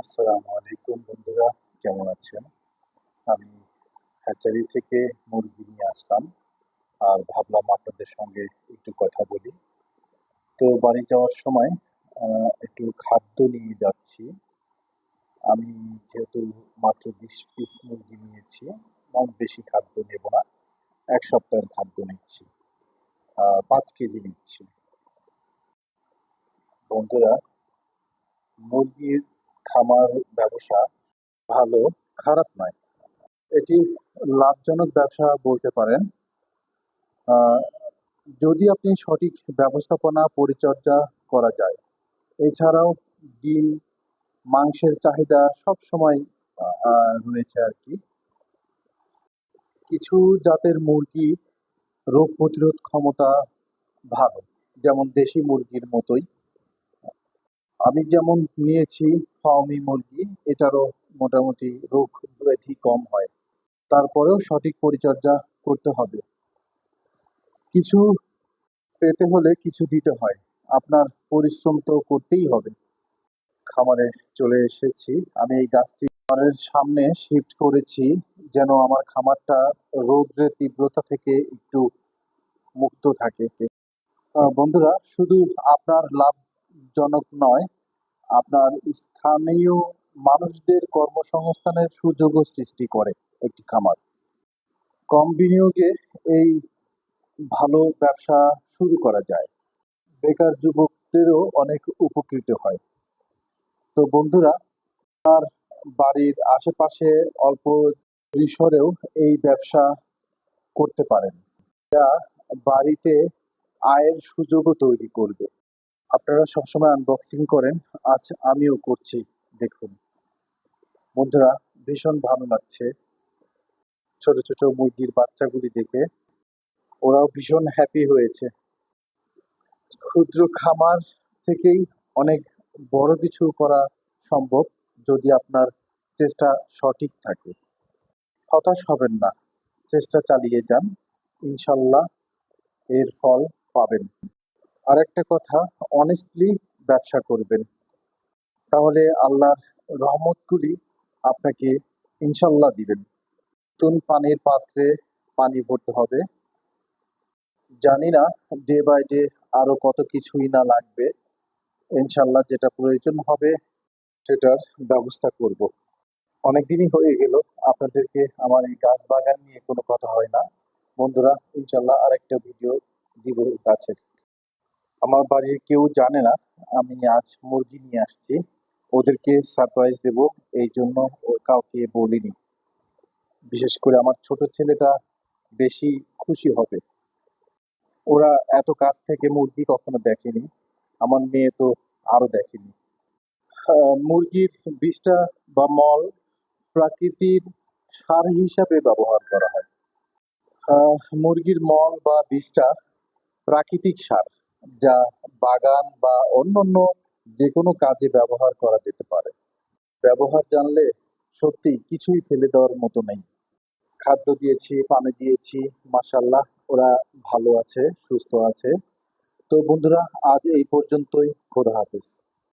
আসসালামু আলাইকুম বন্ধুরা, কেমন আছেন? আমি হ্যাচারি থেকে মুরগি নিয়ে আসলাম আর ভাবলাম আপনাদের সঙ্গে একটু কথা বলি। তো বাড়ি যাওয়ার সময় একটু খাদ্য নিয়ে যাচ্ছি। আমি যেহেতু মাত্র 20 পিস মুরগি নিয়েছি, বেশি খাদ্য নেব না। 1 সপ্তাহের খাদ্য নিচ্ছি, 5 কেজি নিচ্ছি। বন্ধুরা, মুরগির খামার ব্যবসা ভালো, খারাপ নয়। এটি লাভজনক ব্যবসা বলতে পারেন। আহ, যদি আপনি সঠিক ব্যবস্থাপনা পরিচর্যা করা যায়। এছাড়াও ডিম, মাংসের চাহিদা সব সময় রয়েছে আর কি। কিছু জাতের মুরগি রোগ প্রতিরোধ ক্ষমতা ভালো, যেমন দেশি মুরগির মতোই। আমি যেমন নিয়েছি ফার্মি মুরগি, এটারও মোটামুটি রোগ ব্যাধি কম হয়। তারপরেও সঠিক পরিচর্যা করতে হবে। কিছু পেতে হলে কিছু দিতে হয়, আপনার পরিশ্রম তো করতেই হবে। খামারে চলে এসেছি। আমি এই গাছটি খামারের সামনে শিফট করেছি, যেন আমার খামারটা রৌদ্রের তীব্রতা থেকে একটু মুক্ত থাকে। বন্ধুরা, শুধু আপনার লাভজনক নয়, আপনার স্থানীয় মানুষদের কর্মসংস্থানের সুযোগও সৃষ্টি করে একটি খামার। কম বিনিয়োগে এই ভালো ব্যবসা শুরু করা যায়। বেকার যুবকদেরও অনেক উপকৃত হয়। তো বন্ধুরা, বাড়ির আশেপাশে অল্প পরিসরেও এই ব্যবসা করতে পারেন, যা বাড়িতে আয়ের সুযোগও তৈরি করবে। আপনারা সবসময় আনবক্সিং করেন, আজ আমিও করছি। দেখুন বন্ধুরা, ভীষণ ভালো লাগছে ছোট ছোট মুরগির বাচ্চাগুলি দেখে। ওরাও ভীষণ হ্যাপি হয়েছে। ক্ষুদ্র খামার থেকেই অনেক বড় কিছু করা সম্ভব, যদি আপনার চেষ্টা সঠিক থাকে। হতাশ হবেন না, চেষ্টা চালিয়ে যান, ইনশাল্লাহ এর ফল পাবেন। আর একটা কথা, অনেস্টলি ব্যবসা করবেন, তাহলে আল্লাহর রহমতগুলি আপনাকে ইনশাল্লাহ দিবেন। নতুন পানির পাত্রে পানি ভরতে হবে। জানি না ডে বাই ডে আরো কত কিছুই না লাগবে। ইনশাল্লাহ যেটা প্রয়োজন হবে সেটার ব্যবস্থা করব। অনেকদিনই হয়ে গেল আপনাদেরকে আমার এই গাছ বাগান নিয়ে কোনো কথা হয় না। বন্ধুরা, ইনশাল্লাহ আরেকটা ভিডিও দিব গাছের। আমার বাড়ির কেউ জানে না আমি আজ মুরগি নিয়ে আসছি। ওদেরকে সারপ্রাইজ দেব, এই জন্য কাউকে বলিনি। বিশেষ করে আমার ছোট ছেলেটা বেশি খুশি হবে। ওরা এত কাছ থেকে মুরগি কখনো দেখেনি, আমার মেয়ে তো আরো দেখেনি। মুরগির বীজটা বা মল প্রাকৃতিক সার হিসাবে ব্যবহার করা হয়। মুরগির মল বা বীজটা প্রাকৃতিক সার, যা বাগান বা অন্যান্য যে কোনো কাজে ব্যবহার করা যেতে পারে। ব্যবহার জানলে সত্যি কিছুই ফেলে দেওয়ার মতো নেই। খাদ্য দিয়েছি, পানি দিয়েছি, মাশাল্লাহ ওরা ভালো আছে, সুস্থ আছে। তো বন্ধুরা, আজ এই পর্যন্তই। খোদা হাফেজ।